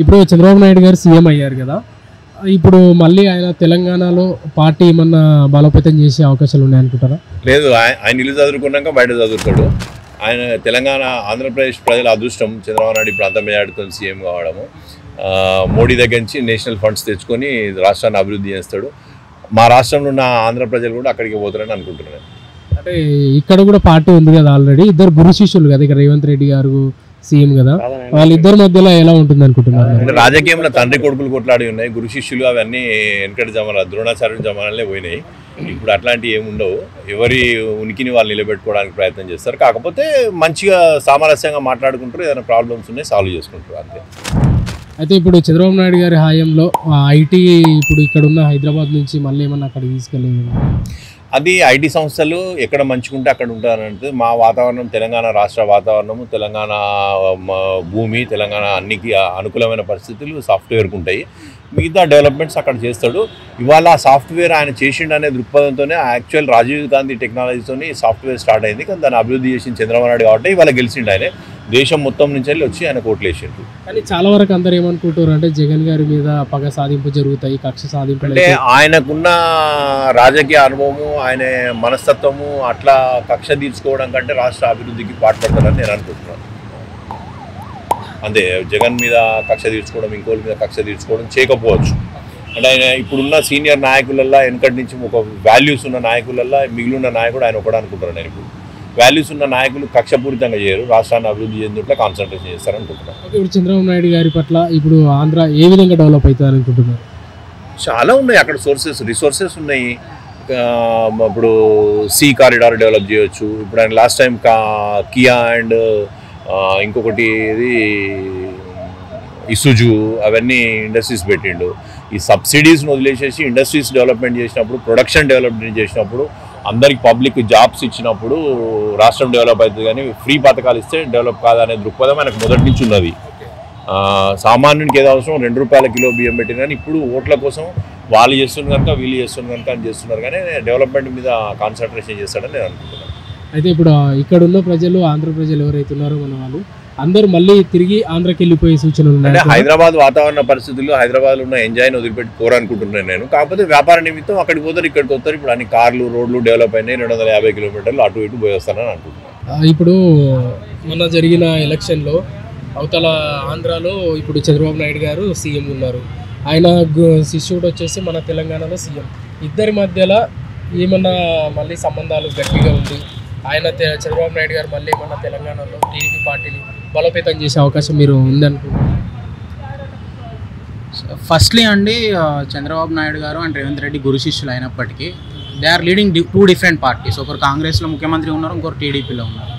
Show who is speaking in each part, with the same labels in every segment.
Speaker 1: ఇప్పుడు చంద్రబాబు నాయుడు గారు సీఎం అయ్యారు కదా, ఇప్పుడు మళ్ళీ ఆయన తెలంగాణలో పార్టీ ఏమన్నా బలోపేతం చేసే అవకాశాలు ఉన్నాయనుకుంటారా?
Speaker 2: లేదు, ఆయన ఇల్లు చదువుకున్నాక బయట చదువుతాడు. ఆయన తెలంగాణ ఆంధ్రప్రదేశ్ ప్రజల అదృష్టం చంద్రబాబు నాయుడు ఇప్పుడు అంత మెజార్టీతో సీఎం కావడము. మోడీ దగ్గర నుంచి నేషనల్ ఫండ్స్ తెచ్చుకొని రాష్ట్రాన్ని అభివృద్ధి చేస్తాడు. మా రాష్ట్రంలో ఉన్న ఆంధ్ర ప్రజలు కూడా అక్కడికి పోతారని అనుకుంటున్నాను.
Speaker 1: అంటే ఇక్కడ కూడా పార్టీ ఉంది కదా ఆల్రెడీ, ఇద్దరు గురు శిష్యులు కదా, ఇక్కడ రేవంత్ రెడ్డి గారు సీఎం కదా, వాళ్ళిద్దరి మధ్యలో ఎలా ఉంటుంది అనుకుంటున్నారు?
Speaker 2: రాజకీయంలో తండ్రి కొడుకులు కొట్లాడి ఉన్నాయి, గురు శిష్యులు అవన్నీ వెనకటి జమానా ద్రోణాచార్య జమానాలే పోయినాయి. ఇప్పుడు అట్లాంటివి ఏముండవు. ఎవరి ఉనికిని వాళ్ళు నిలబెట్టుకోవడానికి ప్రయత్నం చేస్తారు. కాకపోతే మంచిగా సామరస్యంగా మాట్లాడుకుంటారు, ఏదైనా ప్రాబ్లమ్స్ ఉన్నాయి సాల్వ్ చేసుకుంటారు అంతే.
Speaker 1: అయితే ఇప్పుడు చంద్రబాబు నాయుడు గారి హయాంలో ఐటీ ఇప్పుడు ఇక్కడ ఉన్న హైదరాబాద్ నుంచి మళ్ళీ ఏమన్నా అక్కడికి తీసుకెళ్ళేది?
Speaker 2: అది ఐటీ సంస్థలు ఎక్కడ మంచుకుంటే అక్కడ ఉంటారంటే, మా వాతావరణం తెలంగాణ రాష్ట్ర వాతావరణము, తెలంగాణ భూమి, తెలంగాణ అన్నికి అనుకూలమైన పరిస్థితులు సాఫ్ట్వేర్కి ఉంటాయి. మిగతా డెవలప్మెంట్స్ అక్కడ చేస్తాడు. ఇవాళ ఆ సాఫ్ట్వేర్ ఆయన చేసిండు అనే దృక్పథంతోనే యాక్చువల్ రాజీవ్ గాంధీ టెక్నాలజీతోని సాఫ్ట్వేర్ స్టార్ట్ అయింది. కానీ దాన్ని అభివృద్ధి చేసిన చంద్రబాబు నాయుడు కాబట్టి ఇవాళ గెలిచిండు. ఆయన దేశం మొత్తం నుంచి వెళ్ళి వచ్చి ఆయన కోట్లు వేసిండు.
Speaker 1: కానీ చాలా వరకు అందరు ఏమనుకుంటారు అంటే జగన్ గారి మీద పగ సాధింపు జరుగుతాయి, కక్ష సాధింపు.
Speaker 2: అంటే ఆయనకున్న రాజకీయ అనుభవము, ఆయన మనస్తత్వము అట్లా కక్ష తీర్చుకోవడం కంటే రాష్ట్ర అభివృద్ధికి పాటుపడతారని నేను అనుకుంటున్నాను. అంతే, జగన్ మీద కక్ష తీర్చుకోవడం, ఇంకోళ్ళ మీద కక్ష తీర్చుకోవడం చేయకపోవచ్చు. అంటే ఆయన ఇప్పుడున్న సీనియర్ నాయకులల్లో వెనకటి నుంచి ఒక వాల్యూస్ ఉన్న నాయకులల్లో మిగిలిన నాయకుడు ఆయన ఒకటి అనుకుంటున్నాను. నేను ఇప్పుడు వాల్యూస్ ఉన్న నాయకులు కక్షపూరితంగా చేయరు, రాష్ట్రాన్ని అభివృద్ధి చెందినట్లే కాన్సన్ట్రేషన్ చేస్తారనుకుంటున్నాను.
Speaker 1: ఇప్పుడు చంద్రబాబు నాయుడు గారి పట్ల ఇప్పుడు ఆంధ్ర ఏ విధంగా డెవలప్ అవుతుంది అనుకుంటున్నారు?
Speaker 2: చాలా ఉన్నాయి అక్కడ రిసోర్సెస్ ఉన్నాయి. ఇప్పుడు సీ కారిడార్ డెవలప్ చేయొచ్చు. ఇప్పుడు ఆయన లాస్ట్ టైం కియా అండ్ ఇంకొకటి ఇది ఇసుజు అవన్నీ ఇండస్ట్రీస్ పెట్టిండు. ఈ సబ్సిడీస్ని వదిలేసేసి ఇండస్ట్రీస్ డెవలప్మెంట్ చేసినప్పుడు, ప్రొడక్షన్ డెవలప్మెంట్ చేసినప్పుడు, అందరికి పబ్లిక్ జాబ్స్ ఇచ్చినప్పుడు రాష్ట్రం డెవలప్ అవుతుంది. కానీ ఫ్రీ పథకాలు ఇస్తే డెవలప్ కాదనే దృక్పథం మనకు మొదటి నుంచి ఉన్నది. సామాన్యునికి ఏదో అవసరం ₹2 కిలో బియ్యం పెట్టిన, కానీ ఇప్పుడు ఓట్ల కోసం వాళ్ళు చేస్తున్నారు కనుక వీళ్ళు చేస్తున్నారు కనుక అని చేస్తున్నారు. కానీ డెవలప్మెంట్ మీద కాన్సన్ట్రేషన్ చేస్తాడని నేను అనుకుంటున్నాను.
Speaker 1: అయితే ఇప్పుడు ఇక్కడ ఉన్న ప్రజలు, ఆంధ్ర ప్రజలు ఎవరైతే ఉన్నారో మన వాళ్ళు అందరూ మళ్ళీ తిరిగి ఆంధ్రకి వెళ్ళిపోయే సూచనలు ఉన్నాయి.
Speaker 2: అంటే హైదరాబాద్ వాతావరణ పరిస్థితుల్లో హైదరాబాద్లో ఉన్న ఎంజాయ్ని వదిలిపెట్టి పోరనుకుంటున్నాను నేను. కాకపోతే వ్యాపార నిమిత్తం అక్కడికి పోతారు, ఇక్కడికి వస్తారు. ఇప్పుడు అన్ని కార్లు, రోడ్లు డెవలప్ అయినాయి. 250 కిలోమీటర్లు అటు ఇటు పోయి వస్తానని అనుకుంటున్నాను.
Speaker 1: ఇప్పుడు మొన్న జరిగిన ఎలక్షన్లో అవతల ఆంధ్రాలో ఇప్పుడు చంద్రబాబు నాయుడు గారు సీఎం ఉన్నారు, ఆయన శిష్యుడు వచ్చేసి మన తెలంగాణలో సీఎం. ఇద్దరి మధ్యలో ఏమన్నా మళ్ళీ సంబంధాలు గట్టిగా ఉంది, ఆయన చంద్రబాబు నాయుడు గారు మళ్ళీ మన తెలంగాణలో టీడీపీ పార్టీని బలోపేతం చేసే అవకాశం మీరు ఉందనుకుంటున్నారు?
Speaker 3: ఫస్ట్లీ అండి, చంద్రబాబు నాయుడు గారు అండ్ రేవంత్ రెడ్డి గురు శిష్యులు అయినప్పటికీ they are leading 2 different parties. ఒకరు కాంగ్రెస్లో ముఖ్యమంత్రి ఉన్నారు, ఇంకొకరు టీడీపీలో ఉన్నారు.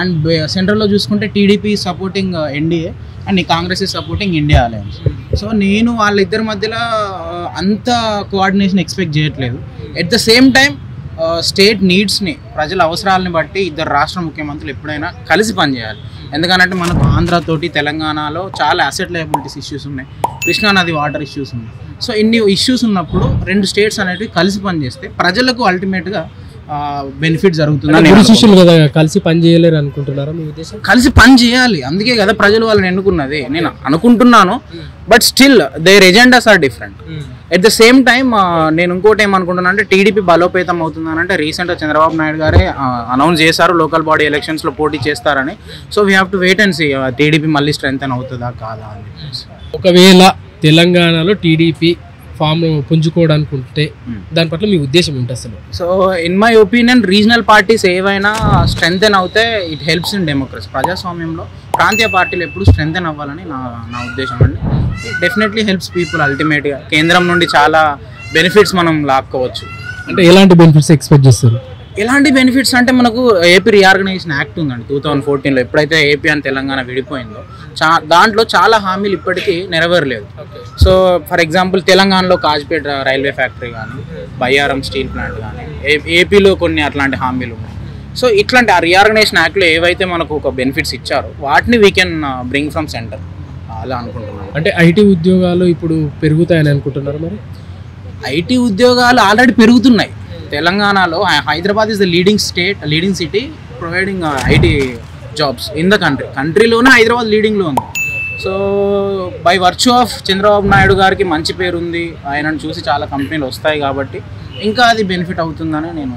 Speaker 3: అండ్ సెంట్రల్లో చూసుకుంటే TDP supporting NDA and Congress is supporting India alliance. So నేను వాళ్ళిద్దరి మధ్యలో అంత కోఆర్డినేషన్ ఎక్స్పెక్ట్ చేయట్లేదు. At the same time state నీడ్స్ని, ప్రజల అవసరాలని బట్టి ఇద్దరు రాష్ట్ర ముఖ్యమంత్రులు ఎప్పుడైనా కలిసి పనిచేయాలి. ఎందుకంటే మనకు ఆంధ్రతోటి తెలంగాణలో చాలా అసెట్ లయబిలిటీస్ ఇష్యూస్ ఉన్నాయి, కృష్ణానది వాటర్ ఇష్యూస్ ఉన్నాయి. సో ఇన్ని ఇష్యూస్ ఉన్నప్పుడు 2 స్టేట్స్ అనేవి కలిసి పనిచేస్తే ప్రజలకు అల్టిమేట్గా బెనిఫిట్ జరుగుతుంది.
Speaker 1: శిష్యులు కదా కలిసి పని చేయలేరు అనుకుంటున్నారా మీ ఉద్దేశం?
Speaker 3: కలిసి పని చేయాలి, అందుకే కదా ప్రజలు వాళ్ళని ఎన్నుకున్నది నేను అనుకుంటున్నాను. But still their agendas are different. At the same time నేను ఇంకోటి ఏమనుకుంటున్నాను అంటే టీడీపీ బలోపేతం అవుతుందని అంటే రీసెంట్గా చంద్రబాబు నాయుడు గారే అనౌన్స్ చేశారు లోకల్ బాడీ ఎలక్షన్స్లో పోటీ చేస్తారని. So we have to wait and see TDP మళ్ళీ స్ట్రెంగ్తెన్ అవుతుందా కాదా అని.
Speaker 1: ఒకవేళ తెలంగాణలో టీడీపీ ఫామ్ పుంజుకోవడానికి ఉంటే దాని పట్ల మీ ఉద్దేశం ఏంటి అసలు?
Speaker 3: So in my opinion regional parties ఏవైనా స్ట్రెంగ్తెన్ అవుతే ఇట్ హెల్ప్స్ ఇన్ డెమోక్రసీ. ప్రజాస్వామ్యంలో ప్రాంతీయ పార్టీలు ఎప్పుడు స్ట్రెంగ్తెన్ అవ్వాలని నా ఉద్దేశం అండి. It definitely helps people. అల్టిమేట్గా కేంద్రం నుండి చాలా బెనిఫిట్స్ మనం లాక్కోవచ్చు.
Speaker 1: అంటే ఎలాంటి బెనిఫిట్స్ ఎక్స్పెక్ట్ చేస్తారు?
Speaker 3: ఎలాంటి బెనిఫిట్స్ అంటే మనకు ఏపీ రీఆర్గనైజేషన్ యాక్ట్ ఉందండి 2014లో. ఎప్పుడైతే ఏపీ అండ్ తెలంగాణ విడిపోయిందో దాంట్లో చాలా హామీలు ఇప్పటికీ నెరవేరలేదు. సో ఫర్ ఎగ్జాంపుల్ తెలంగాణలో కాజ్పేట్ రైల్వే ఫ్యాక్టరీ కానీ, బయ్యారం స్టీల్ ప్లాంట్ కానీ, ఏపీలో కొన్ని అట్లాంటి హామీలు ఉన్నాయి. సో ఇట్లాంటి ఆ రీఆర్గనైజేషన్ యాక్ట్లో ఏవైతే మనకు ఒక బెనిఫిట్స్ ఇచ్చారో వాటిని we can bring from centre అలా అనుకుంటున్నాను.
Speaker 1: అంటే ఐటీ ఉద్యోగాలు ఇప్పుడు పెరుగుతాయని అనుకుంటున్నారు? మరి
Speaker 3: ఐటీ ఉద్యోగాలు ఆల్రెడీ పెరుగుతున్నాయి తెలంగాణలో. Hyderabad is the leading city providing IT jobs in the కంట్రీలోనే హైదరాబాద్ లీడింగ్లో ఉంది. So by virtue of Chandrababu Naidu గారికి మంచి పేరు ఉంది, ఆయనను చూసి చాలా కంపెనీలు వస్తాయి కాబట్టి ఇంకా అది బెనిఫిట్ అవుతుందని నేను